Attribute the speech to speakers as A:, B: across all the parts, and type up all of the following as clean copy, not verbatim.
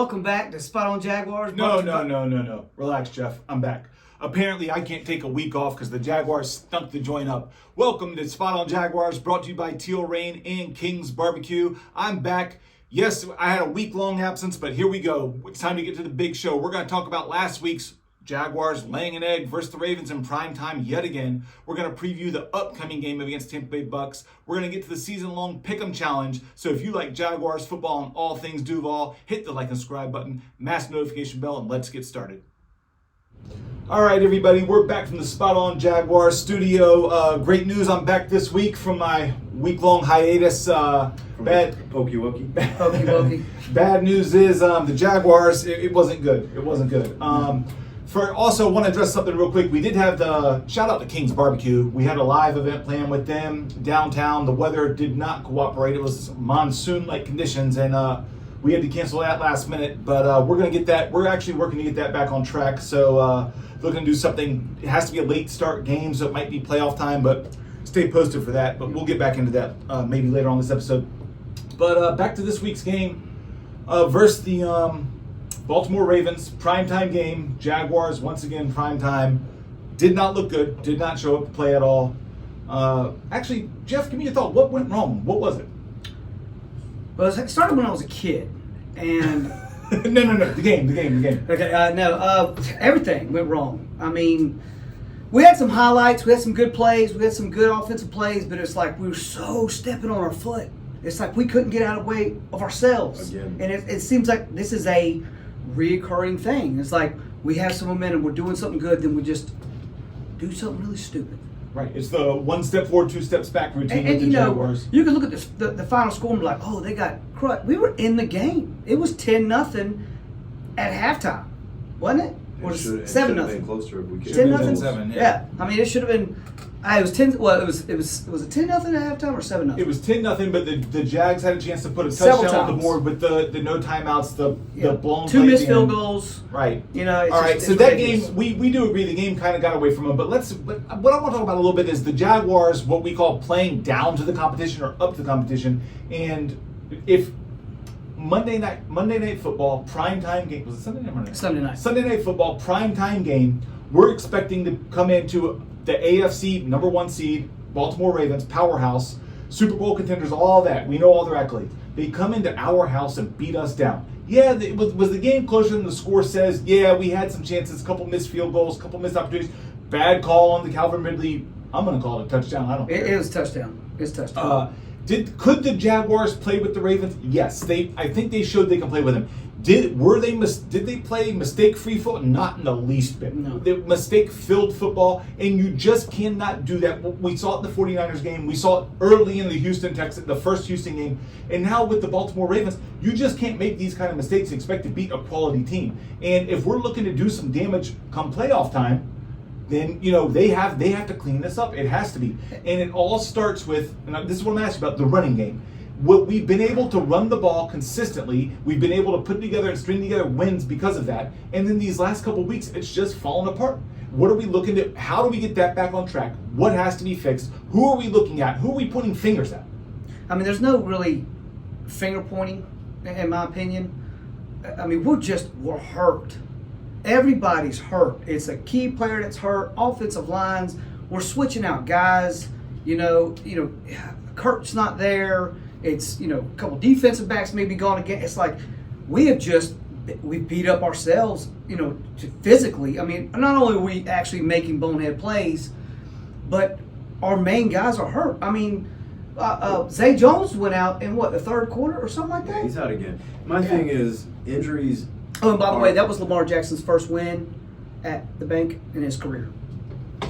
A: Welcome back to Spot on Jaguars.
B: No. Relax, Jeff. I'm back. Apparently, I can't take a week off because the Jaguars stunk the joint up. Welcome to Spot on Jaguars, brought to you by Teal Reign and King's Barbecue. I'm back. Yes, I had a week-long absence, but here we go. It's time to get to the big show. We're going to talk about last week's Jaguars laying an egg versus the Ravens in prime time yet again. We're going to preview the upcoming game against Tampa Bay Bucs. We're going to get to the season-long Pick'em Challenge. So if you like Jaguars football and all things Duval, hit the like and subscribe button, mass notification bell, and let's get started. All right, everybody, we're back from the Spot on Jaguars studio. Great news, I'm back this week from my week-long hiatus. Bad news is the Jaguars, it wasn't good. It wasn't good. Also want to address something real quick. We did have the shout out to King's Barbecue. We had a live event planned with them downtown. The weather did not cooperate. It was monsoon-like conditions, and we had to cancel that last minute. But we're gonna get that. We're actually working to get that back on track. So looking to do something. It has to be a late start game, so it might be playoff time. But stay posted for that. But we'll get back into that maybe later on this episode. But back to this week's game versus the Baltimore Ravens, primetime game. Jaguars, once again, primetime. Did not look good. Did not show up to play at all. Actually, Jeff, give me your thought. What went wrong? What was it?
A: Well, it started when I was a kid. And
B: No. The game.
A: Okay, everything went wrong. I mean, we had some highlights. We had some good plays. We had some good offensive plays. But it's like we were so stepping on our foot. It's like we couldn't get out of the way of ourselves.
C: Again.
A: And it seems like this is a reoccurring thing. It's like we have some momentum, we're doing something good, then we just do something really stupid.
B: Right. It's the one step forward, two steps back routine with the
A: you know,
B: Jaguars.
A: you can look at the final score and be like, oh, they got crushed. We were in the game. It was 10-0 at halftime, wasn't it? Or
C: It should
A: 7-0.
C: have been closer if we could.
A: 10-0.
B: 7,
A: yeah. I mean, it should have been. It was 10. Well, it was it 10-0 at halftime or 7-0.
B: It was 10-0, but the Jags had a chance to put a
A: Several
B: touchdown on the
A: times.
B: board with the no timeouts, the blown
A: two
B: play
A: missed
B: at the
A: field
B: end.
A: goals.
B: Right.
A: You know. It's
B: All right.
A: just,
B: So
A: it's
B: that
A: ridiculous.
B: game, we do agree the game kind of got away from them. But what I want to talk about a little bit is the Jaguars, what we call playing down to the competition or up to the competition. And if Monday night football primetime game, was it Sunday night or Monday night?
A: Sunday night.
B: Sunday night football primetime game. We're expecting to come into the AFC number 1 seed, Baltimore Ravens, powerhouse, Super Bowl contenders, all that. We know all their accolades. They come into our house and beat us down. Yeah, was the game closer than the score says? Yeah, we had some chances, a couple missed field goals, a couple missed opportunities. Bad call on the Calvin Ridley. I'm going to call it a touchdown. I don't care.
A: It was touchdown. It's touchdown.
B: Could the Jaguars play with the Ravens? Yes, I think they showed they can play with them. Did they play mistake-free football? Not in the least bit.
A: No.
B: Mistake-filled football, and you just cannot do that. We saw it in the 49ers game. We saw it early in the first Houston game, and now with the Baltimore Ravens, you just can't make these kind of mistakes and expect to beat a quality team. And if we're looking to do some damage come playoff time, then they have to clean this up. It has to be, and it all starts with. And this is what I'm asking about: the running game. What we've been able to run the ball consistently, we've been able to put together and string together wins because of that. And then these last couple of weeks, it's just fallen apart. What are we looking at? How do we get that back on track? What has to be fixed? Who are we looking at? Who are we pointing fingers at?
A: I mean, there's no really finger pointing, in my opinion. I mean, we're hurt. Everybody's hurt. It's a key player that's hurt. Offensive lines, we're switching out guys. Kurt's not there. It's a couple defensive backs maybe gone again. It's like we beat up ourselves, physically. I mean, not only are we actually making bonehead plays, but our main guys are hurt. I mean, Zay Jones went out in the third quarter or something like that?
C: He's out again. My thing is injuries.
A: Oh, and by the way, that was Lamar Jackson's first win at the bank in his career.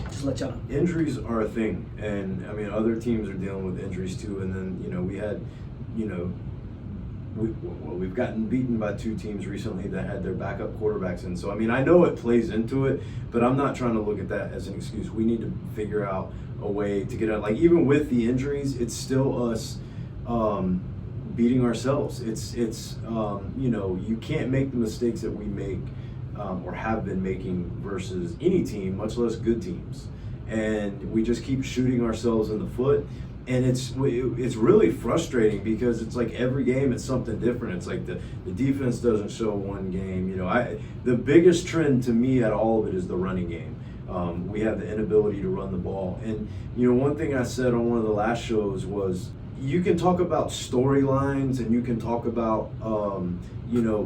A: Just to let y'all know.
C: Injuries are a thing, and I mean other teams are dealing with injuries too. And then we had, we've gotten beaten by 2 teams recently that had their backup quarterbacks in. So I mean I know it plays into it, but I'm not trying to look at that as an excuse. We need to figure out a way to get out. Like even with the injuries, it's still us beating ourselves. It's you can't make the mistakes that we make. Or have been making versus any team, much less good teams. And we just keep shooting ourselves in the foot. And it's really frustrating because it's like every game it's something different. It's like the defense doesn't show one game. The biggest trend to me at all of it is the running game. We have the inability to run the ball. And, one thing I said on one of the last shows was you can talk about storylines and you can talk about,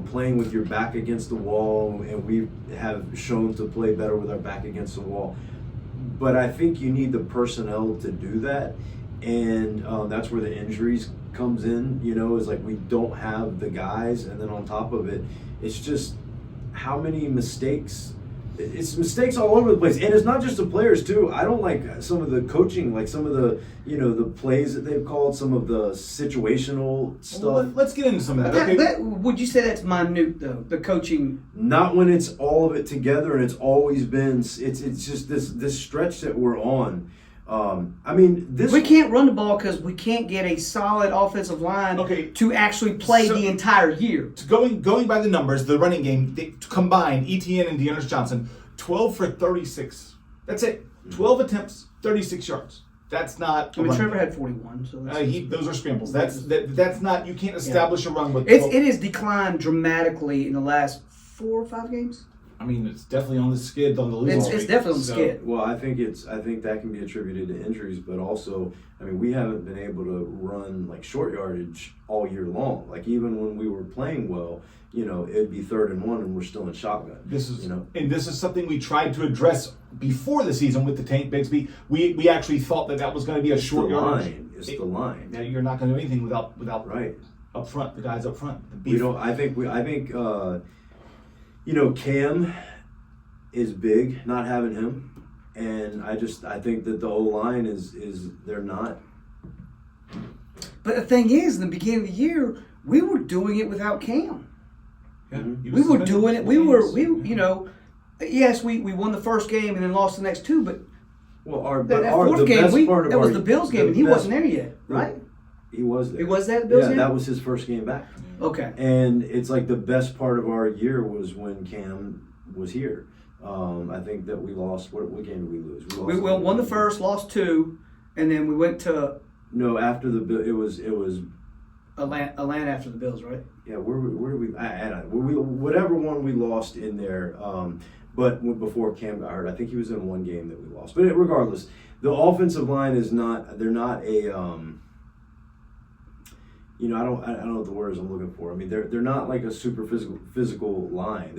C: playing with your back against the wall, and we have shown to play better with our back against the wall. But I think you need the personnel to do that. And that's where the injuries comes in, is like we don't have the guys. And then on top of it, it's just how many mistakes. It's mistakes all over the place. And it's not just the players, too. I don't like some of the coaching, like some of the, the plays that they've called, some of the situational stuff.
B: Well, let's get into some of that. Okay.
A: Would you say that's minute, though, the coaching?
C: Not when it's all of it together, and it's always been, it's just this stretch that we're on.
A: We can't run the ball because we can't get a solid offensive line to actually play the entire year.
B: Going by the numbers, the running game, they combined, ETN and Dearness Johnson, 12 for 36. That's it. 12 attempts, 36 yards. That's not.
A: Trevor had 41, so
B: those are scrambles. That's not. You can't establish a run with. It
A: has declined dramatically in the last 4 or 5 games.
B: It's definitely on the skid, on the losing streak.
A: It's definitely on the skid.
C: Well, I think that can be attributed to injuries, but also, we haven't been able to run like short yardage all year long. Like even when we were playing well, it'd be 3rd and 1, and we're still in shotgun.
B: This is something we tried to address before the season with the Tank Bigsby. We actually thought that was going to be a short yardage.
C: It's the line.
B: Now you're not going to do anything without
C: right
B: up front. The guys up front.
C: We don't. I think. Cam is big, not having him, and I think that the whole line is they're not.
A: But the thing is, in the beginning of the year, we were doing it without Cam.
B: Yeah,
A: we were doing it. Yes, we won the first game and then lost the next 2, but that fourth game, that was the Bills game, and he wasn't there yet, right?
C: He was there.
A: Was that the Bills game?
C: Yeah, that was his first game back.
A: Okay.
C: And it's like the best part of our year was when Cam was here. I think that we lost. What game did we lose?
A: We won the first, lost 2, and then we went to.
C: No, after the Bill, it was.
A: Atlanta after the Bills, right?
C: Yeah, where did we? Whatever one we lost in there. But before Cam got hurt, I think he was in one game that we lost. But regardless, the offensive line is not. They're not a. I don't know what the words I'm looking for. They're not like a super physical line.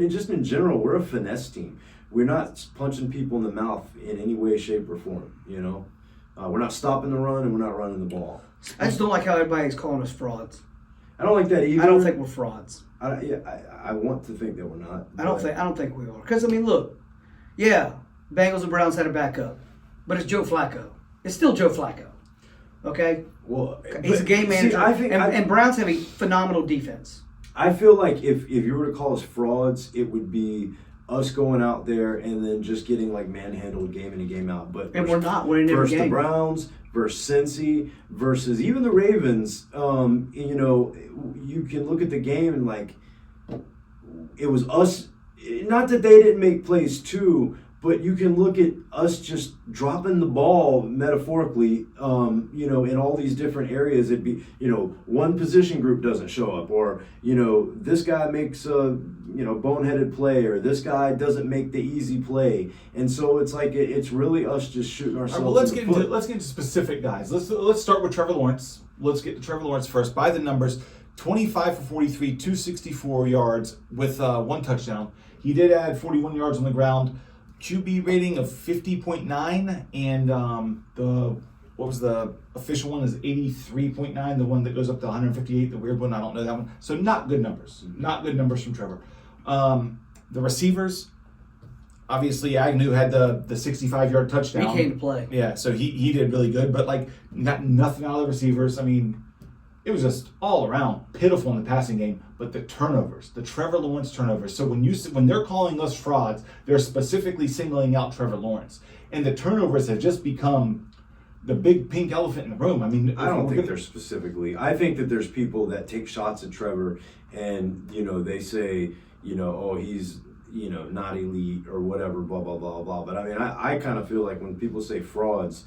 C: Just in general, we're a finesse team. We're not punching people in the mouth in any way, shape, or form. We're not stopping the run and we're not running the ball.
A: I just don't like how everybody's calling us frauds.
C: I don't like that either.
A: I don't think we're frauds.
C: I want to think that we're not.
A: I don't think we are. Because look, yeah, Bengals and Browns had a backup, but it's Joe Flacco. It's still Joe Flacco. Okay?
C: Well,
A: he's a game manager, and Browns have a phenomenal defense.
C: I feel like if you were to call us frauds, it would be us going out there and then just getting like manhandled game in and game out.
A: And we're not. We're in every game.
C: Versus the Browns, versus Cincy, versus even the Ravens. You can look at the game and like it was us. Not that they didn't make plays too. But you can look at us just dropping the ball metaphorically, in all these different areas. It'd be, one position group doesn't show up, or, this guy makes a, boneheaded play, or this guy doesn't make the easy play. And so it's like, it's really us just shooting ourselves.
B: All right, well, let's get into specific guys. Let's start with Trevor Lawrence. Let's get to Trevor Lawrence first. By the numbers, 25 for 43, 264 yards with 1 touchdown. He did add 41 yards on the ground. QB rating of 50.9, and the official one is 83.9, the one that goes up to 158, the weird one, I don't know that one. So not good numbers. Not good numbers from Trevor. The receivers, obviously Agnew had the 65-yard touchdown.
A: He came to play.
B: Yeah, so he did really good, but nothing out of the receivers. It was just all around pitiful in the passing game, but the turnovers, the Trevor Lawrence turnovers. So when they're calling us frauds, they're specifically singling out Trevor Lawrence, and the turnovers have just become the big pink elephant in the room.
C: I don't think they're specifically. I think that there's people that take shots at Trevor, and they say, oh, he's not elite or whatever, blah blah blah blah. But I kind of feel like when people say frauds,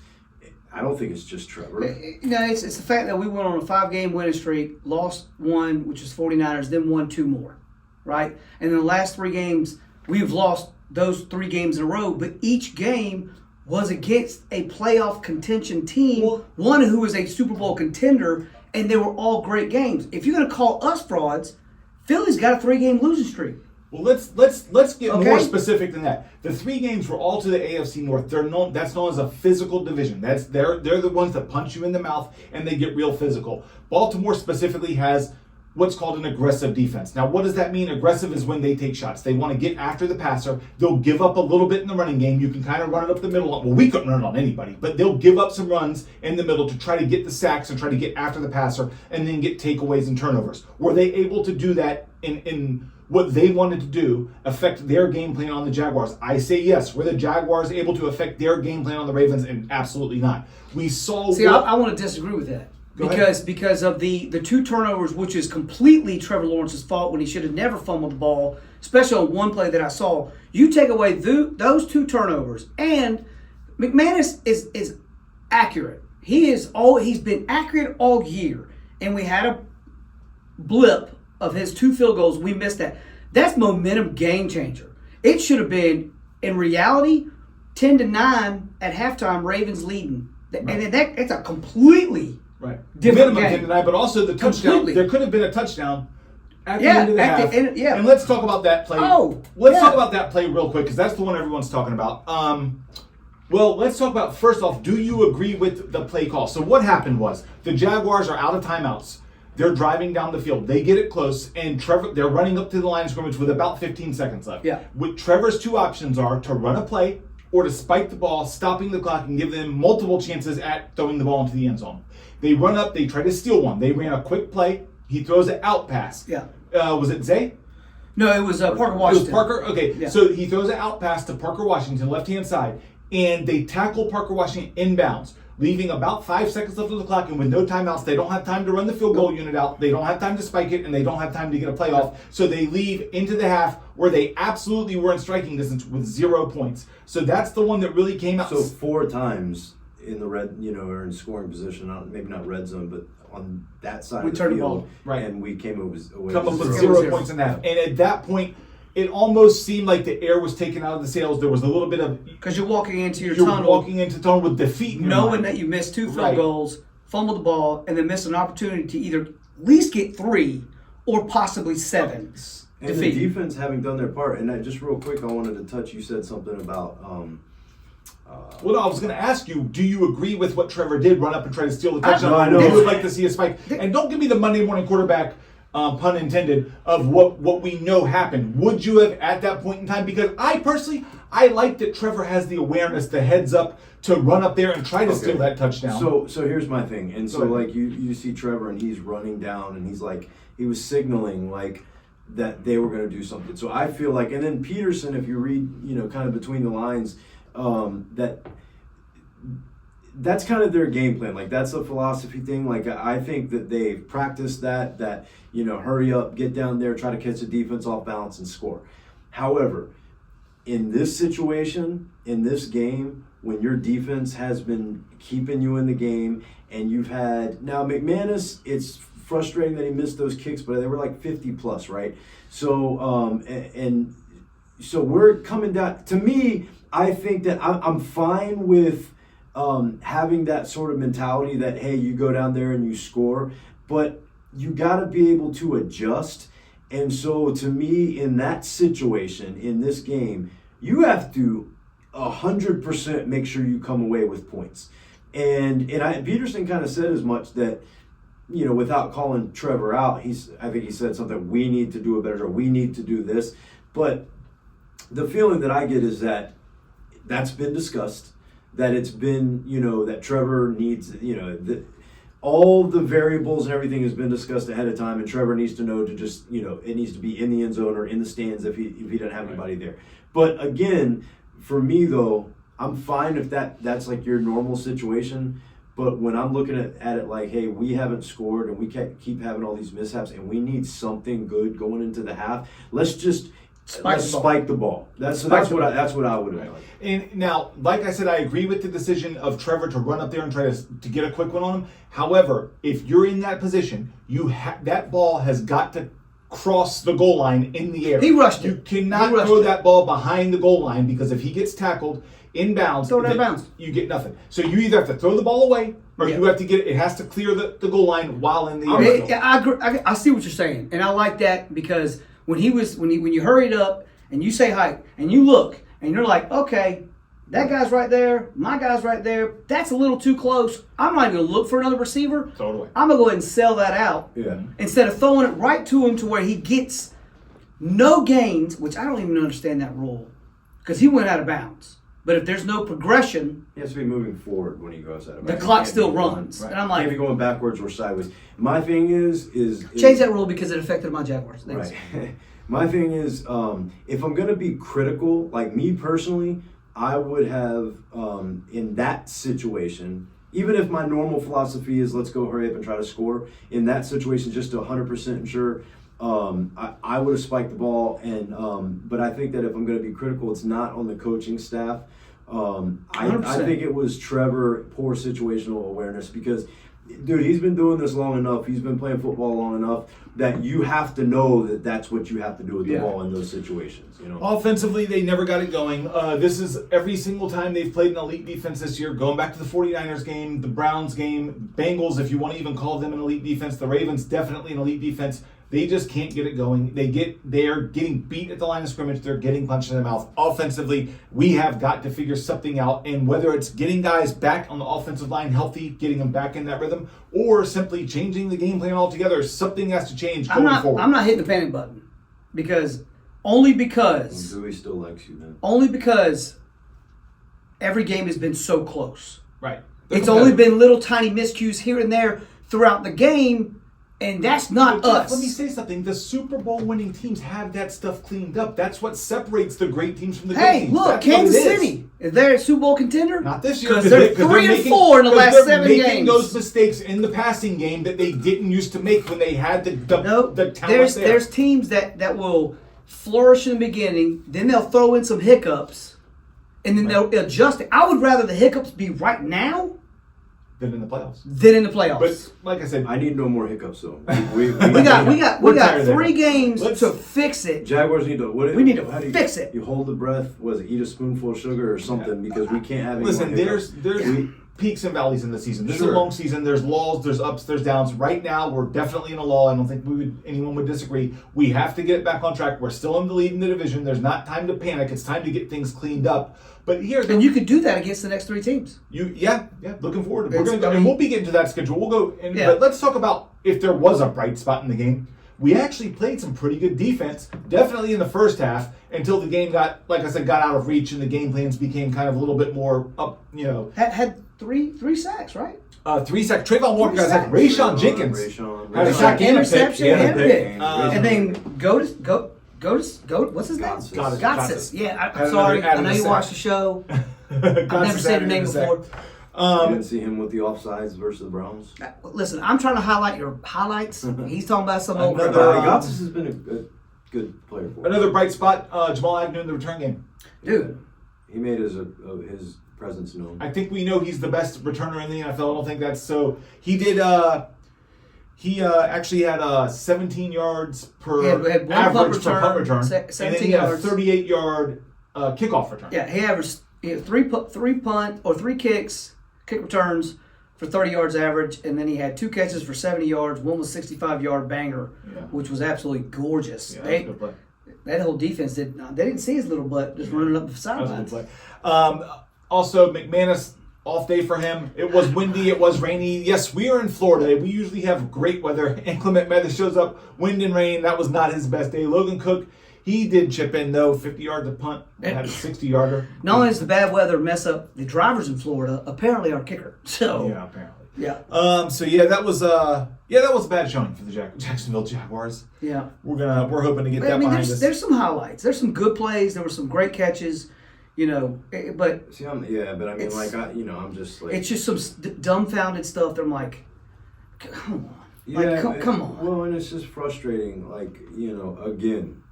C: I don't think it's just Trevor.
A: No, it's the fact that we went on a 5-game winning streak, lost one, which is 49ers, then won 2 more, right? And in the last 3 games, we've lost those 3 games in a row, but each game was against a playoff contention team, one who was a Super Bowl contender, and they were all great games. If you're going to call us frauds, Philly's got a 3-game losing streak.
B: Well, let's get more specific than that. The 3 games were all to the AFC North. That's known as a physical division. They're the ones that punch you in the mouth and they get real physical. Baltimore specifically has what's called an aggressive defense. Now, what does that mean? Aggressive is when they take shots. They want to get after the passer. They'll give up a little bit in the running game. You can kind of run it up the middle. Well, we couldn't run it on anybody, but they'll give up some runs in the middle to try to get the sacks and try to get after the passer and then get takeaways and turnovers. Were they able to do that in what they wanted to do, affect their game plan on the Jaguars? I say yes. Were the Jaguars able to affect their game plan on the Ravens? And absolutely not. We saw.
A: See, I want to disagree with that. Because of the 2 turnovers, which is completely Trevor Lawrence's fault when he should have never fumbled the ball, especially on one play that I saw. You take away those 2 turnovers, and McManus is accurate. He's been accurate all year, and we had a blip of his 2 field goals. We missed that. That's momentum game changer. It should have been, in reality, 10-9 at halftime. Ravens leading, right. And it's a completely different game.
B: 10-9, but also the touchdown. There could have been a touchdown at the end of the half. And let's talk about that play. Let's talk about that play real quick because that's the one everyone's talking about. Well, let's talk about, first off, do you agree with the play call? So what happened was the Jaguars are out of timeouts. They're driving down the field. They get it close, and they're running up to the line of scrimmage with about 15 seconds left.
A: Yeah.
B: What Trevor's 2 options are to run a play or to spike the ball, stopping the clock and give them multiple chances at throwing the ball into the end zone. They run up. They try to steal one. They ran a quick play. He throws an out pass.
A: Yeah.
B: Was it Zay?
A: No, it was Parker Washington.
B: It was Parker? Okay. Yeah. So he throws an out pass to Parker Washington, left-hand side, and they tackle Parker Washington inbounds, leaving about 5 seconds left on the clock, and with no timeouts, they don't have time to run the field goal unit out, they don't have time to spike it, and they don't have time to get a playoff. So they leave into the half where they absolutely were in striking distance with 0 points. So that's the one that really came out.
C: So 4 times in the red, or in scoring position, maybe not red zone, but on that side of the field,
A: the ball.
B: Right.
C: And we came away
B: with 0 points in that. And at that point, it almost seemed like the air was taken out of the sails. There was a little bit of...
A: Because you're walking into your tunnel.
B: You're walking into tunnel with defeat in your
A: knowing
B: mind.
A: that you missed 2 field goals, fumbled the ball, and then missed an opportunity to either at least get 3 or possibly 7.
C: And the defense having done their part. And just real quick, I wanted to touch, you said something about...
B: well, I was going to ask you, do you agree with what Trevor did, run up and try to steal the touchdown?
C: I know.
B: You would like to see a spike. And don't give me the Monday morning quarterback... pun intended, of what we know happened. Would you have at that point in time? Because I like that Trevor has the awareness, the heads up to run up there and try to steal that touchdown.
C: So here's my thing. And so like you see Trevor and he's running down and he's like, he was signaling like that they were going to do something. So I feel like, and then Peterson, if you read, kind of between the lines, that's kind of their game plan. Like that's a philosophy thing. Like I think that they've practiced that hurry up, get down there, try to catch the defense off balance and score. However, in this situation, in this game, when your defense has been keeping you in the game and you've had, now McManus, it's frustrating that he missed those kicks, but they were like 50 plus, right? So, so we're coming down, to me, I think that I'm fine with having that sort of mentality that, hey, you go down there and you score, but you got to be able to adjust. And so to me, in that situation, in this game, you have to 100% make sure you come away with points. And Peterson kind of said as much that, without calling Trevor out, I think he said something, we need to do a better job, we need to do this. But the feeling that I get is that that's been discussed, that it's been, that Trevor needs, all the variables and everything has been discussed ahead of time, and Trevor needs to know to just, it needs to be in the end zone or in the stands if he doesn't have anybody there. But again, for me though, I'm fine if that's like your normal situation. But when I'm looking at it like, hey, we haven't scored and we keep having all these mishaps and we need something good going into the half, let's just spike the ball. That's what I would have done.
B: And now, like I said, I agree with the decision of Trevor to run up there and try to get a quick one on him. However, if you're in that position, that ball has got to cross the goal line in the air.
A: He rushed it.
B: You cannot throw that ball behind the goal line, because if he gets tackled inbounds,
A: throw it out of bounds.
B: You get nothing. So you either have to throw the ball away, or you have to get it has to clear the goal line while in the air.
A: I agree. I see what you're saying, and I like that, because when you hurried up and you say hike and you look and you're like, okay, that guy's right there, my guy's right there, that's a little too close. I'm not even going to look for another receiver.
B: Totally.
A: I'm going to go ahead and sell that out.
C: Yeah.
A: Instead of throwing it right to him to where he gets no gains, which I don't even understand that rule, because he went out of bounds. But if there's no progression,
C: he has to be moving forward when he goes out of bounds.
A: The clock still runs.
C: Right.
A: And I'm like,
C: can't be going backwards or sideways. My thing is
A: change that rule because it affected my Jaguars. Thanks.
C: Right. My thing is, if I'm going to be critical, like me personally, I would have, in that situation, even if my normal philosophy is let's go hurry up and try to score, in that situation, just to 100% ensure, I would have spiked the ball. But I think that if I'm going to be critical, it's not on the coaching staff. I think it was Trevor, poor situational awareness, because dude, he's been doing this long enough. He's been playing football long enough that you have to know that that's what you have to do with the ball in those situations. You know,
B: offensively, they never got it going. This is every single time they've played an elite defense this year. Going back to the 49ers game, the Browns game, Bengals, if you want to even call them an elite defense, the Ravens definitely an elite defense. They just can't get it going. They're getting beat at the line of scrimmage. They're getting punched in the mouth. Offensively, we have got to figure something out. And whether it's getting guys back on the offensive line healthy, getting them back in that rhythm, or simply changing the game plan altogether, something has to change going forward.
A: I'm not hitting the panic button only because
C: Dewey still likes you, man.
A: Only because every game has been so close.
B: Right.
A: It's only been little tiny miscues here and there throughout the game. And that's not us.
B: Let me say something. The Super Bowl winning teams have that stuff cleaned up. That's what separates the great teams from the good teams.
A: Hey, look, Kansas City. Is they a Super Bowl contender?
B: Not this year.
A: Because they're 3-4 in the last 7 games.
B: They're making those mistakes in the passing game that they didn't used to make when they had the talent there.
A: There's teams that will flourish in the beginning, then they'll throw in some hiccups, and then they'll adjust it. I would rather the hiccups be right now
B: than in the playoffs.
A: But
B: like I said,
C: I need no more hiccups though.
A: We got 3 games to fix it.
C: Jaguars need to.
A: We need to fix it.
C: You hold the breath. Eat a spoonful of sugar or something because we can't have any
B: Listen,
C: more hiccups.
B: there's peaks and valleys in the season. This is a long season. There's lulls, there's ups, there's downs. Right now, we're definitely in a lull. I don't think anyone would disagree. We have to get it back on track. We're still in the lead in the division. There's not time to panic. It's time to get things cleaned up. But
A: and you could do that against the next 3 teams.
B: Looking forward. We're going to go, and we'll be getting to that schedule. We'll go. But let's talk about if there was a bright spot in the game. We actually played some pretty good defense, definitely in the first half, until the game got out of reach and the game plans became kind of a little bit more up.
A: Had three sacks, right?
B: 3 sacks. Trayvon Walker got a sack. Rayshon Jenkins had a sack and a
A: interception and a pick.
B: And
A: then what's his name?
B: Gotsis.
A: Yeah, I'm sorry. I know you watched the show. I've never said your name before.
C: You didn't see him with the offsides versus the Browns?
A: Listen, I'm trying to highlight your highlights. He's talking about some old.
C: Gotsis has been a good player for us.
B: Another bright spot, Jamal Agnew in the return game.
A: Dude.
C: He made his presence known.
B: I think we know he's the best returner in the NFL. I don't think that's so. He did. He actually had 17 yards per
A: had
B: average per punt return,
A: 17
B: and then he had a
A: yards.
B: 38-yard kickoff return.
A: Yeah, he averaged 3 kick returns for 30 yards average, and then he had 2 catches for 70 yards. One was 65-yard banger, which was absolutely gorgeous.
B: Yeah, that was a good play.
A: That whole defense they didn't see his little butt just running up the sidelines.
B: That was a good play. Also, McManus, off day for him. It was windy. It was rainy. Yes, we are in Florida. We usually have great weather. Inclement weather shows up. Wind and rain. That was not his best day. Logan Cook, he did chip in, though. 50 yards of punt. Had a 60-yarder.
A: Not only does the bad weather mess up the drivers in Florida, apparently our kicker. So
B: yeah, apparently.
A: Yeah.
B: That was a bad showing for the Jacksonville Jaguars.
A: Yeah.
B: We're hoping to get that behind us.
A: There's some highlights. There's some good plays. There were some great catches. But
C: see, I'm just like
A: it's just some dumbfounded stuff. That I'm like, come on, come on.
C: Well, and it's just frustrating. Again,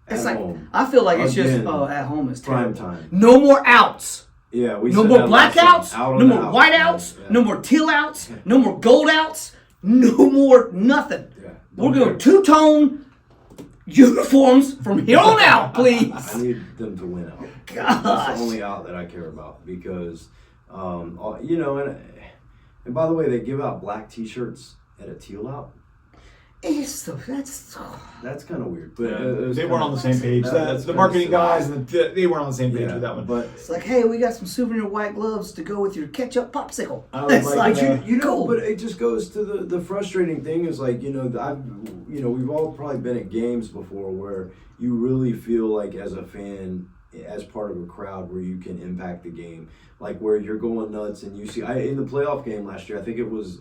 A: It's
C: At
A: like
C: home.
A: I feel like it's just
C: Again,
A: at home is
C: prime
A: terrible.
C: time.
A: No more outs.
C: Yeah, we
A: No
C: said
A: more
C: that last time.
A: blackouts.
C: Out
A: No
C: on
A: more
C: out.
A: whiteouts.
C: Yeah.
A: No more teal outs. No more gold outs. No more nothing.
C: Yeah.
A: We're going two-tone uniforms from here on out, please.
C: I need them to win out.
A: Gosh.
C: That's the only out that I care about because, you know, and by the way, they give out black T-shirts at a teal out. That's kind of weird. But
B: They weren't on the same page.
C: That's
B: The
C: kinda
B: marketing
C: silly.
B: guys, they weren't on the same page
C: Yeah,
B: with that one.
C: but
A: It's like, hey, we got some souvenir white gloves to go with your ketchup popsicle.
B: I was
A: It's
B: like,
A: like,
C: you know,
A: cool.
C: but it just goes to the frustrating thing is like, you know, we've all probably been at games before where you really feel like as a fan, as part of a crowd where you can impact the game, like where you're going nuts and you see. In the playoff game last year, I think it was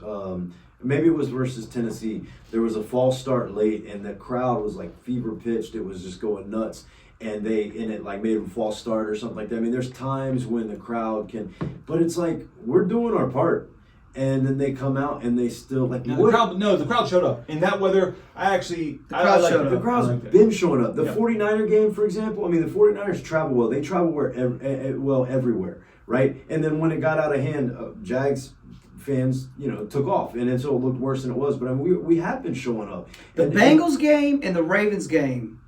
C: maybe it was versus Tennessee. There was a false start late and the crowd was like fever pitched. It was just going nuts. And it like made a false start or something like that. I mean, there's times when the crowd can, but it's like we're doing our part, and then they come out and they still like.
B: The crowd showed up in that weather.
A: The crowd showed up.
C: The crowd's been showing up. The 49er game, for example, I mean, the 49ers travel well. They travel everywhere, right? And then when it got out of hand, Jags fans, you know, took off, and then so it looked worse than it was. But I mean, we have been showing up.
A: The Bengals game and the Ravens game,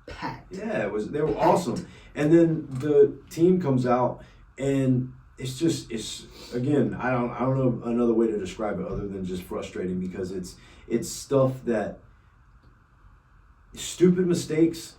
A: packed.
C: Yeah, they were awesome. And then the team comes out, and it's again, I don't know another way to describe it other than just frustrating because it's stuff that stupid mistakes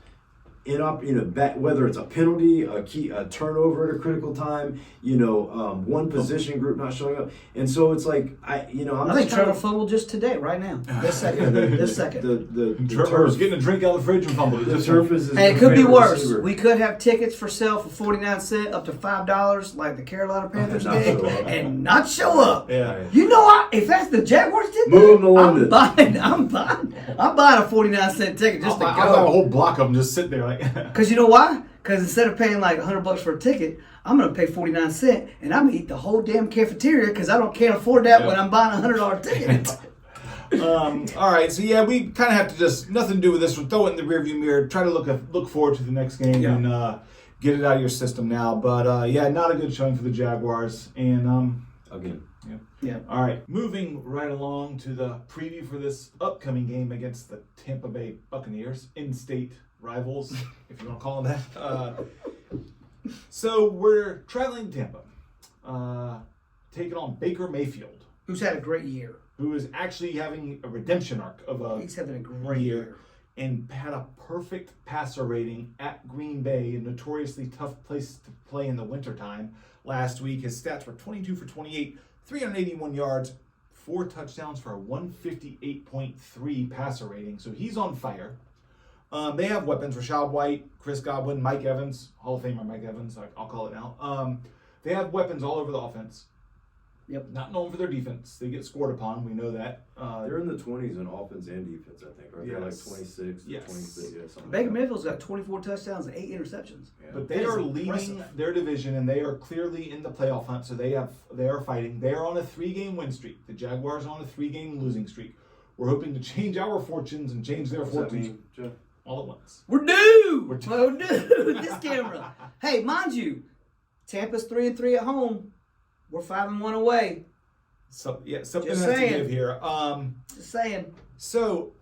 C: whether it's a penalty, a turnover at a critical time, one position group not showing up, and so it's like
A: I think Trevor fumbled just today, right now, this second.
C: The
B: Trevor was getting a drink out of the fridge and fumbled it.
C: The turf is.
A: Hey, it could be
C: favorite
A: worse.
C: receiver.
A: We could have tickets for sale for 49 cents up to $5, like the Carolina Panthers
C: not
A: did,
C: show up.
A: and not show up.
B: Yeah.
A: You know, if that's the Jaguars did
C: Move
A: that,
C: them to London.
A: I'm buying a 49-cent ticket just to
B: I'll have a
A: go.
B: whole block of them just sitting there like.
A: Because you know why? Because instead of paying like $100 for a ticket, I'm going to pay 49 cents, and I'm going to eat the whole damn cafeteria because I can't afford that when I'm buying a $100 ticket.
B: All right, so yeah, we kind of have to just nothing to do with this. We'll throw it in the rearview mirror. Try to look forward to the next game and get it out of your system now. But yeah, not a good showing for the Jaguars. And
C: Again.
A: Yeah.
B: All right, moving right along to the preview for this upcoming game against the Tampa Bay Buccaneers, in-state rivals, if you want to call them that. So we're traveling to Tampa, taking on Baker Mayfield,
A: Who's had a great year.
B: who is actually having a redemption arc of a
A: He's having a great year.
B: and had a perfect passer rating at Green Bay, a notoriously tough place to play in the wintertime. Last week, his stats were 22 for 28, 381 yards, 4 touchdowns for a 158.3 passer rating. So he's on fire. They have weapons: Rashad White, Chris Godwin, Mike Evans, Hall of Famer Mike Evans. I'll call it now. They have weapons all over the offense.
A: Yep.
B: Not known for their defense. They get scored upon. We know that.
C: They're in the 20s in offense and defense, I think, right? They're like
B: Yes.
C: 26,
B: Yes.
C: 26, something
A: Baker
C: like that.
A: Mayfield's got 24 touchdowns and 8 interceptions.
C: Yeah.
B: But
A: That
B: they
A: is
B: are leading
A: impressive.
B: their division, and they are clearly in the playoff hunt. So they are fighting. They are on a 3-game win streak. The Jaguars are on a 3-game losing streak. We're hoping to change our fortunes and change their
C: What's that
B: fortunes
C: mean, Jeff?
B: all at once.
A: We're due.
B: We're due.
A: We're due. This camera. Hey, mind you, Tampa's 3-3 at home. We're 5-1 away.
B: So yeah, something
A: Just
B: has
A: saying.
B: to give here.
A: Just saying.
B: So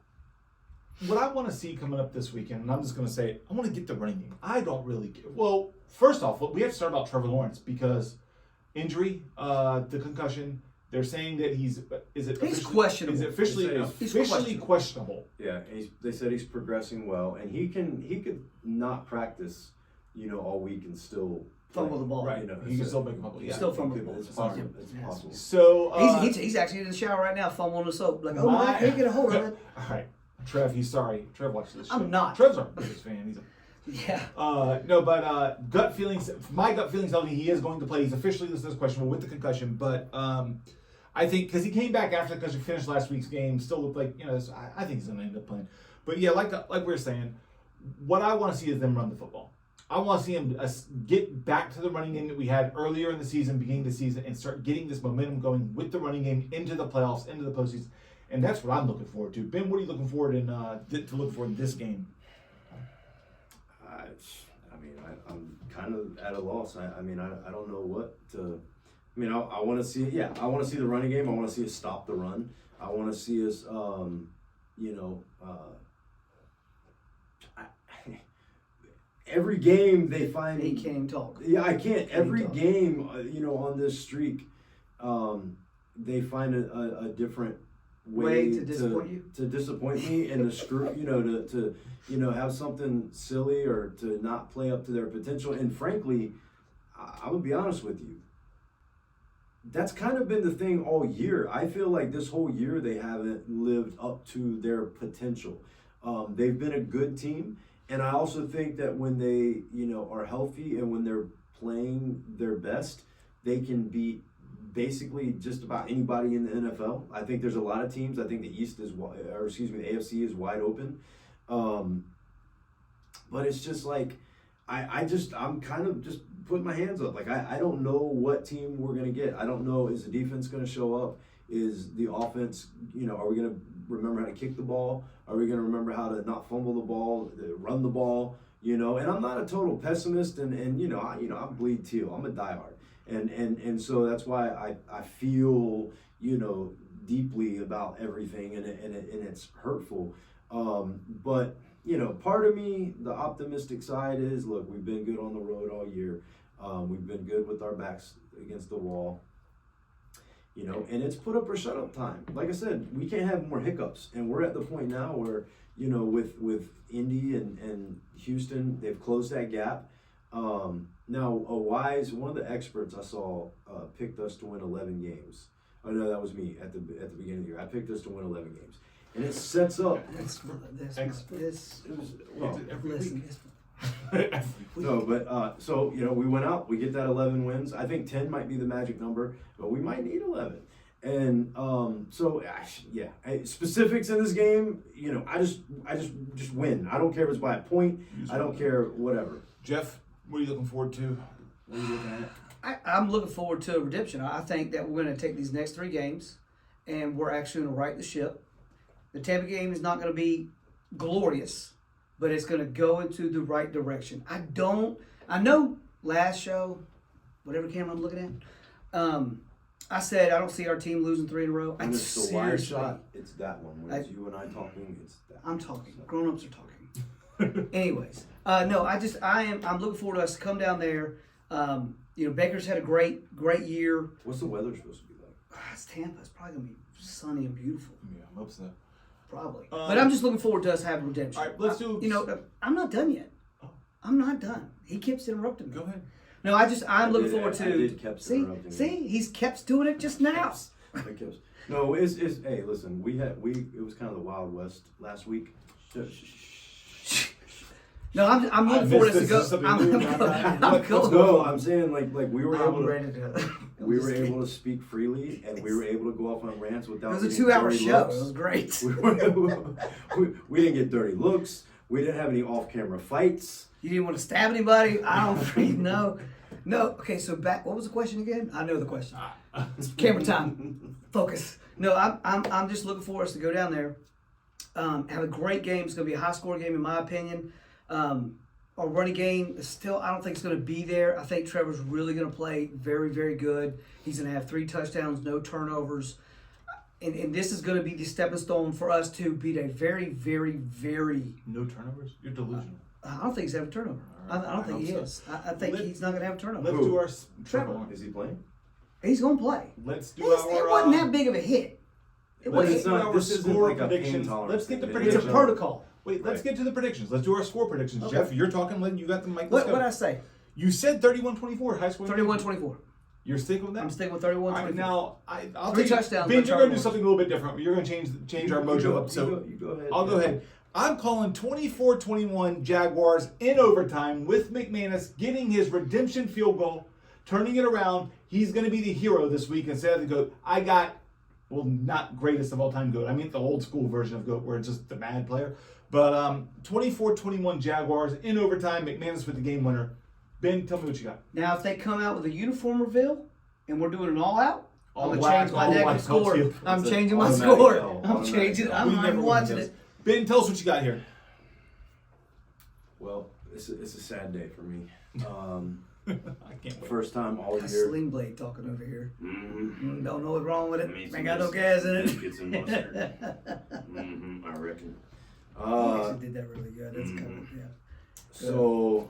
B: what I want to see coming up this weekend, and I'm just going to say, I want to get the running game. I don't really care. Well, first off, we have to start about Trevor Lawrence because injury, the concussion. They're saying that he's
A: questionable.
B: Is it officially
A: He's
B: questionable?
C: Yeah, they said he's progressing well, and he could not practice, all week and still
A: Fumble the ball.
B: Right. He can still make a fumble. Yeah.
A: Still fumble the ball.
C: It's possible.
A: Yes.
C: It's possible.
B: So
A: He's actually in the shower right now, fumbling the soap. Like, oh, I can't get a hold of it.
B: All right, Trev. He's sorry. Trev watched this.
A: I'm
B: show.
A: not.
B: Trev's our biggest fan. He's a
A: Yeah.
B: no, but gut feelings. My gut feelings tell me he is going to play. He's officially listed as questionable with the concussion, but I think because he came back after the concussion, finished last week's game, still looked like I think he's going to end up playing. But yeah, like we were saying, what I want to see is them run the football. I want to see him get back to the running game that we had earlier in the season, beginning of the season, and start getting this momentum going with the running game into the playoffs, into the postseason, and that's what I'm looking forward to. Ben, what are you looking forward to look for in this game?
C: I'm kind of at a loss. I don't know what to. I mean, I want to see. Yeah, I want to see the running game. I want to see us stop the run. I want to see us, every game they find.
A: He can't talk.
C: Yeah, I can't. Every
A: talk.
C: game, on this streak, they find a different way
A: to disappoint you.
C: To disappoint me and to screw, to have something silly or to not play up to their potential. And frankly, I'm gonna be honest with you. That's kind of been the thing all year. I feel like this whole year they haven't lived up to their potential. They've been a good team, and I also think that when they, are healthy and when they're playing their best, they can beat basically just about anybody in the NFL. I think there's a lot of teams. I think the the AFC is wide open. But it's just like, I'm kind of just putting my hands up. Like, I don't know what team we're going to get. I don't know, is the defense going to show up? Is the offense, are we going to remember how to kick the ball? Are we going to remember how to not fumble the ball, run the ball? And I'm not a total pessimist, and I bleed teal. I'm a diehard. And so that's why I feel, deeply about everything, and it's hurtful. But, part of me, the optimistic side is, look, we've been good on the road all year. We've been good with our backs against the wall. And it's put up or shut up time. Like I said, we can't have more hiccups. And we're at the point now where, with Indy and Houston, they've closed that gap. Now, one of the experts I saw picked us to win 11 games. Oh, no, that was me at the beginning of the year. I picked us to win 11 games. And it sets up. No, but so we went out. We get that 11 wins. I think 10 might be the magic number, but we might need 11. And specifics in this game. I just win. I don't care if it's by a point. I don't care whatever.
B: Jeff, what are you looking forward to? What are you looking at?
A: I'm looking forward to redemption. I think that we're going to take these next 3 games, and we're actually going to right the ship. The Tampa game is not going to be glorious, but it's going to go into the right direction. I know last show, whatever camera I'm looking at, I said I don't see our team losing 3 in a row.
C: When it's the wide shot, it's that one. When it's you and I talking, it's that.
A: I'm talking. Grown-ups are talking. Anyways, I'm looking forward to us to come down there. Baker's had a great year.
C: What's the weather supposed to be like?
A: It's Tampa. It's probably going to be sunny and beautiful.
B: Yeah, I hope so.
A: Probably. But I'm just looking forward to us having redemption.
B: All right, let's do.
A: I'm not done yet. I'm not done. He keeps interrupting me.
B: Go ahead.
A: No, I'm looking forward to.
C: I did kept interrupting
A: see, he's kept doing it just now.
C: No, it's hey, listen, it was kind of the Wild West last week.
A: No, I'm looking forward to go. I'm cool.
C: No, I'm saying like we were able
A: to.
C: We were able to speak freely, and we were able to go off on rants without.
A: It was a 2-hour show. It was great.
C: We didn't get dirty looks. We didn't have any off-camera fights.
A: You didn't want to stab anybody. I don't freaking know. No. Okay, so back. What was the question again? I know the question. Camera time. Focus. No, I'm just looking for us to go down there, have a great game. It's going to be a high-scoring game, in my opinion. Our running game is still, I don't think it's going to be there. I think Trevor's really going to play very, very good. He's going to have 3 touchdowns, no turnovers. And this is going to be the stepping stone for us to beat a very, very, very...
B: No turnovers? You're delusional.
A: I don't think he's having a turnover. I don't think he is. I think he's not going to have a turnover.
B: Let's do our...
A: Trevor.
C: Is he playing?
A: He's going to play.
B: Let's do
A: It wasn't that big of a hit.
C: This isn't like a pain tolerance.
B: Let's get the
A: It's
B: predictions.
A: a protocol.
B: Wait, let's get to the predictions. Let's do our score predictions.
A: Okay.
B: Jeff, you're talking. You got the mic.
A: What did I say?
B: You said 31-24 high score.
A: 31-24.
B: You're sticking with that?
A: I'm sticking with 31-24.
B: All right, now, I'll
A: 3
B: take
A: touchdowns.
B: Ben, you're going to do something a little bit different. You're going to change our mojo up. So
C: you go ahead.
B: I'll go ahead. I'm calling 24-21 Jaguars in overtime with McManus getting his redemption field goal, turning it around. He's going to be the hero this week instead of the GOAT. I got, well, not greatest of all time GOAT. I mean the old school version of GOAT where it's just the bad player. But 24-21 Jaguars in overtime. McManus with the game winner. Ben, tell me what you got.
A: Now, if they come out with a uniform reveal and we're doing an all-out,
B: All
A: I'm going to
B: black,
A: change my
B: all
A: negative
B: white,
A: score.
B: Teal.
A: I'm changing my
C: automatic
A: score.
C: L,
A: I'm
C: automatic
A: changing.
C: L.
A: I'm watching it.
B: Ben, tell us what you got here.
C: Well, It's a sad day for me.
B: I can't wait.
C: First time all
A: That's
C: year.
A: Sling Blade talking over here.
C: Mm-hmm.
A: Don't know what's wrong with it.
C: Need
A: Ain't
C: some
A: got no gas in it.
C: biscuits and mustard. I reckon.
A: He actually did that really good. That's kind of, yeah.
C: So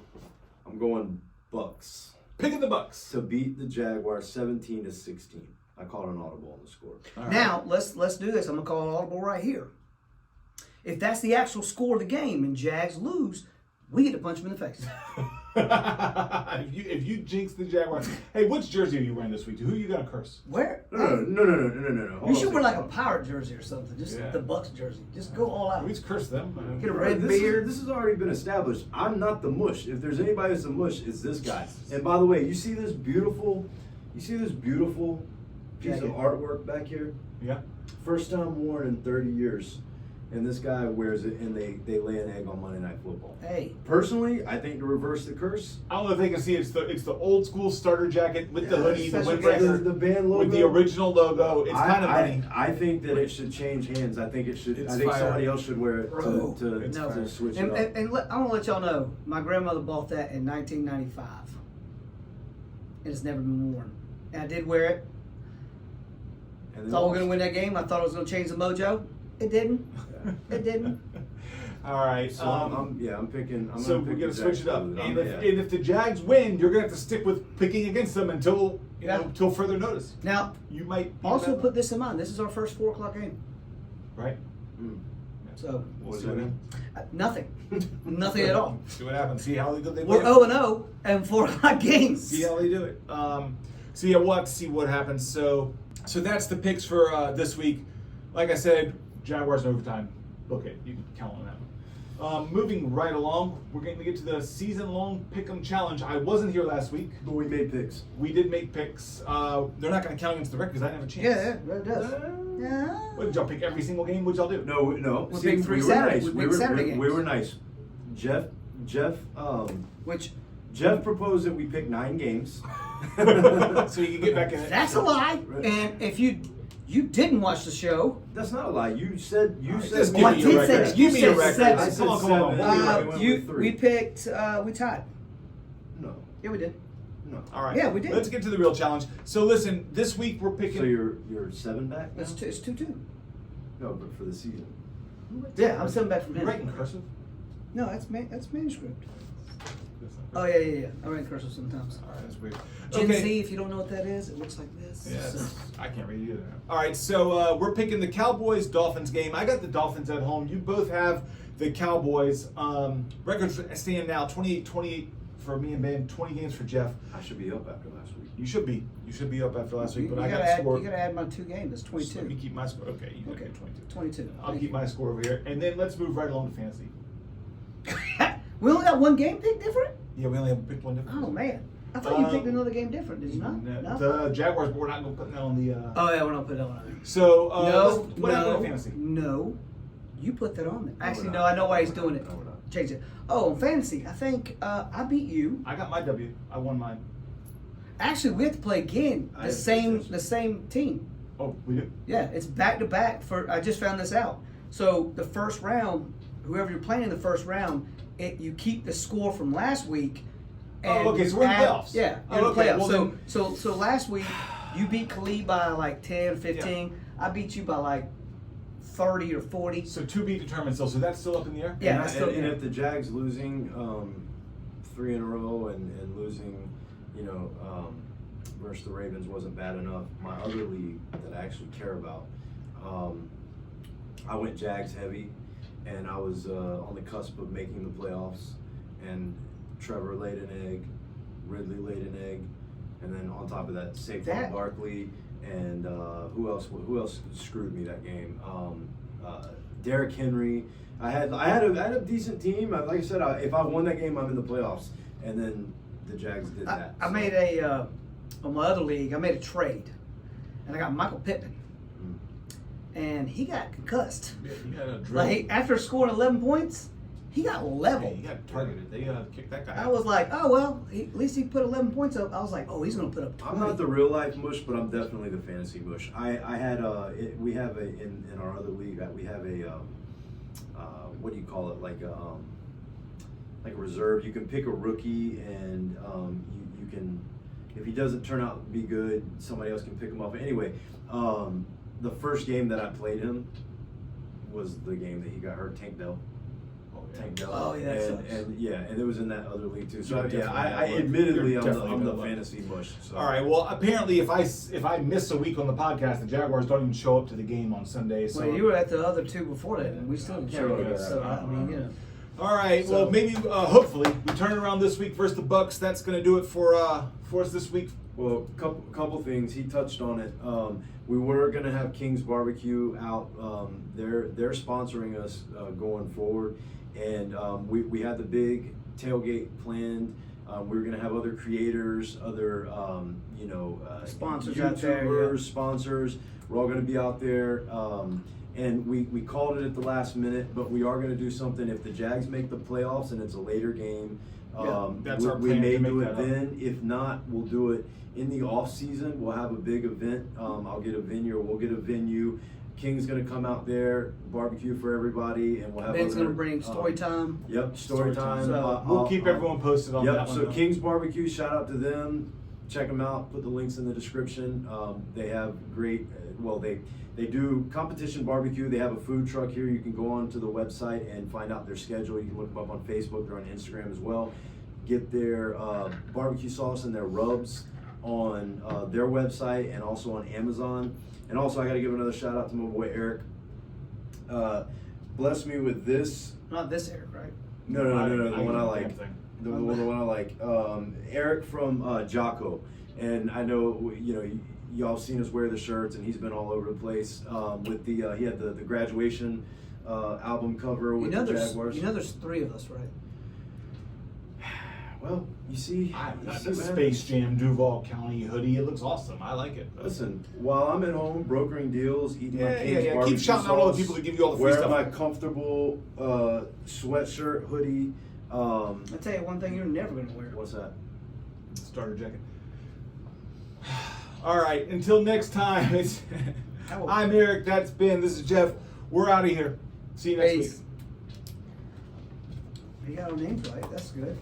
C: I'm going Bucs
B: Picking the Bucs.
C: to beat the Jaguars 17-16. I called an audible on the score.
B: All right.
A: Now let's do this. I'm gonna call an audible right here. If that's the actual score of the game and Jags lose, we get to punch them in the face.
B: if you jinx the Jaguars, hey, which jersey are you wearing this week? Who are you gonna curse?
A: Where?
C: No. Hold
A: You
C: on
A: should
C: a
A: wear like a
C: second.
A: pirate jersey or something. Just
B: Yeah.
A: the Bucs jersey. Just go all out.
B: We just curse them.
A: Get a red
C: This
A: beard.
C: has already been established. I'm not the mush. If there's anybody that's the mush, it's this guy. And by the way, you see this beautiful piece
A: Jacket.
C: of artwork back here?
B: Yeah.
C: First time worn in 30 years. And this guy wears it, and they lay an egg on Monday Night Football.
A: Hey,
C: Personally, I think to reverse the curse,
B: I don't know if they can see it. It's the old school starter jacket with the hoodie, the
A: special
B: windbreaker,
C: the band logo
B: with the original logo. It's kind of funny.
C: I think that it should change hands. I think it should.
B: It's
C: I think
B: fire.
C: somebody else should wear it
A: Bro,
C: to
B: it's
A: no.
B: fire.
C: switch
A: and,
C: it up.
A: and I want to let y'all know, my grandmother bought that in 1995, and it's never been worn. And I did wear it.
C: And
A: Thought we were gonna win that game. I thought it was gonna change the mojo. It didn't. It didn't.
B: All right.
C: So I'm picking.
B: So
C: gonna
B: we're
C: pick
B: gonna
C: the
B: switch
C: Jags
B: it up,
C: to lose.
B: and
C: Yeah.
B: if the Jags win, you're gonna have to stick with picking against them until till further notice.
A: Now,
B: You might be
A: also
B: better.
A: put this in mind. This is our first 4 o'clock game.
B: right.
C: Mm.
A: So
C: What
B: See
C: does that mean?
A: nothing, nothing at all.
B: See what happens. See how good they
A: We're
B: play.
A: 0-0 and 4 o'clock games.
B: See how they do it. So yeah, we'll have to see what happens. So that's the picks for this week. Like I said, Jaguars in overtime. Okay, you can count on that one. Moving right along, we're going to get to the season-long Pick'em Challenge. I wasn't here last week.
C: But we made picks.
B: We did make picks. They're not going to count against the record because I didn't have a chance.
A: Yeah, it does. Yeah.
B: What, did y'all pick every single game? What'd y'all do?
C: No.
A: We
C: See,
A: picked 3
C: we were
A: Saturday-
C: nice.
A: we
C: We
A: picked
C: were
A: Saturday
C: we
A: games.
C: were nice.
A: Which
C: Jeff proposed that we pick 9 games.
B: So you can get back in it.
A: that's a lie. And if you didn't watch the show,
C: That's not a lie. You said
B: Just
A: Well, I
B: give me
A: did
B: your
A: say-
B: record.
A: you
B: Give me your
A: said
B: record.
A: seven.
C: I said
B: Come on.
C: 7. We went
A: you
C: with 3.
A: we picked we tied.
C: No.
A: Yeah, we did.
C: No.
B: All right.
A: Yeah, we did.
B: Let's get to the real challenge. So listen, this week we're picking.
C: So you're 7 back now?
A: It's 2-2.
C: No, but for the season.
A: Yeah, I'm 7 back from
B: You
A: him.
B: write in cursive?
A: No, that's manuscript. Oh yeah. I write in cursive sometimes.
B: All right, that's weird.
A: Gen Z, if you don't know what that is, it looks like this.
B: Yeah,
A: So-
B: I can't read either. All right, so we're picking the Cowboys-Dolphins game. I got the Dolphins at home. You both have the Cowboys. Records stand now 28-28 for me and Ben, 20 games for Jeff.
C: I should be up after last week.
B: You should be up after last week,
A: You
B: but I got
A: gotta
B: to score.
A: You gotta add my 2 games. That's
B: Just Let me
A: 22.
B: keep my score. Okay, you got
A: Okay.
B: 22.
A: 22.
B: I'll
A: Thank
B: keep
A: you.
B: my score over here, and then let's move right along to fantasy.
A: We only got 1 game pick different?
B: Yeah, we only have picked one difference.
A: Oh man. I thought you
B: Um,
A: picked another game different, did you not?
B: No, the Jaguars, but we're not going to put that on the.
A: Oh yeah, we're not putting that one on there.
B: So
A: No,
B: what happened
A: no,
B: to fantasy?
A: no. You put that on there. Actually,
C: we're
A: no,
C: not.
A: I know why he's doing it.
C: No, we're not.
A: Change it. Oh, on fantasy, I think I beat you.
B: I got my W. I won mine.
A: Actually, we have to play again.
C: I
A: The
C: have
A: same
C: to-
A: the same team.
B: Oh, we do.
A: Yeah, it's back to back for I just found this out. So the first round, whoever you're playing in the first round, you keep the score from last week.
B: Oh, okay, so we're in the playoffs.
A: Yeah,
B: Oh,
A: you're in the
B: okay,
A: playoffs.
B: well
A: So last week you beat Khalid by like 10, 15. I beat you by like 30 or 40.
B: So to be determined still. So that's still up in the air.
A: Yeah,
C: And,
A: that's still
C: and
A: there.
C: if the Jags losing 3 in a row and losing, versus the Ravens wasn't bad enough, my other league that I actually care about, I went Jags heavy, and I was on the cusp of making the playoffs, and Trevor laid an egg, Ridley laid an egg, and then on top of that, Saquon Barkley, and who else screwed me that game? Derrick Henry. I had a decent team. Like I said, if I won that game, I'm in the playoffs. And then the Jags did that.
A: I made on my other league, I made a trade. And I got Michael Pittman. And he got concussed.
B: Yeah, you got a drill.
A: Like, after scoring 11 points, he got
B: Yeah,
A: leveled.
B: you got targeted. They kicked that guy
A: I
B: out.
A: was like, oh, well, at least he put 11 points up. I was like, oh, he's going to put up 20.
C: I'm not the real life mush, but I'm definitely the fantasy mush. I had we have in our other league we have a what do you call it, like like a reserve. You can pick a rookie, and you can, if he doesn't turn out to be good, somebody else can pick him up. Anyway, the first game that I played him was the game that he got hurt, Tank Dell. Tank Dell.
A: Oh, yeah, that sucks.
C: And it was in that other league too. So
B: You're
C: yeah, I
B: definitely
C: admittedly
B: you're
C: I'm
B: definitely
C: the
B: gonna
C: fantasy bush. So.
B: All right. Well, apparently, if I miss a week on the podcast, the Jaguars don't even show up to the game on Sunday. So
A: Well, you were at the other two before that, and we still didn't show
C: Yeah,
A: up. So I mean, you know.
B: All right.
A: So-
B: Well, maybe hopefully we turn it around this week versus the Bucs. That's going to do it for us this week.
C: Well, couple things. He touched on it. We were gonna have King's Barbecue out. They're sponsoring us going forward, and we had the big tailgate planned. We were gonna have other creators, other
A: Sponsors
C: YouTubers,
A: out there, yeah.
C: sponsors. We're all gonna be out there. And we called it at the last minute, but we are gonna do something if the Jags make the playoffs and it's a later game.
B: That's our
C: we
B: plan
C: may
B: to make
C: do
B: that
C: it
B: up.
C: then. If not, we'll do it in the off season. We'll have a big event. I'll get a venue, or we'll get a venue. King's gonna come out there, barbecue for everybody, and we'll have.
A: Ben's
C: other,
A: gonna bring story time.
C: Yep, story time.
A: So
B: We'll keep everyone posted on that
C: Yep.
B: one.
C: So
B: though.
C: King's Barbecue, shout out to them. Check them out. Put the links in the description. They have great. They do competition barbecue. They have a food truck here. You can go on to the website and find out their schedule. You can look them up on Facebook. They're on Instagram as well. Get their barbecue sauce and their rubs on their website and also on Amazon. And also, I got to give another shout out to my boy Eric. Bless me with this.
A: Not this Eric, right?
C: No, the one I
B: get
C: like.
B: the damn thing.
C: The one I like. Eric from Jocko. And I know, y'all seen us wear the shirts, and he's been all over the place with the, he had the graduation album cover with the Jaguars.
A: You know there's three of us, right?
C: Well, you see,
B: That's
C: you
B: a
C: see, man.
B: Space Jam Duval County hoodie. It looks awesome. I like it.
C: Listen, while I'm at home brokering deals, eating my King's
B: Keep
C: barbecue
B: shouting out all the
C: sauce,
B: people that give you all the free
C: wearing
B: stuff.
C: my comfortable sweatshirt, hoodie.
A: I'll tell you one thing you're never gonna wear.
C: What's that?
B: Starter jacket. All right. Until next time. I'm Eric. That's Ben. This is Jeff. We're out of here. See you next
A: Peace.
B: week.
A: You got our names right. That's good.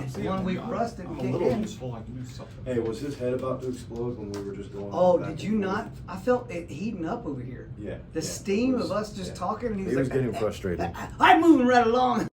B: See,
A: One week
B: I'm-
A: rusted.
B: I'm a
A: kick
B: little
A: in.
B: useful. I can do something.
C: Hey, was his head about to explode when we were just going?
A: Oh,
C: back
A: did
C: and
A: you
C: forth?
A: not? I felt it heating up over here.
C: Yeah.
A: The
C: yeah,
A: steam
C: it was-
A: of us just
C: yeah.
A: talking. And he
C: He was
A: like,
C: getting frustrated.
A: I'm moving right along.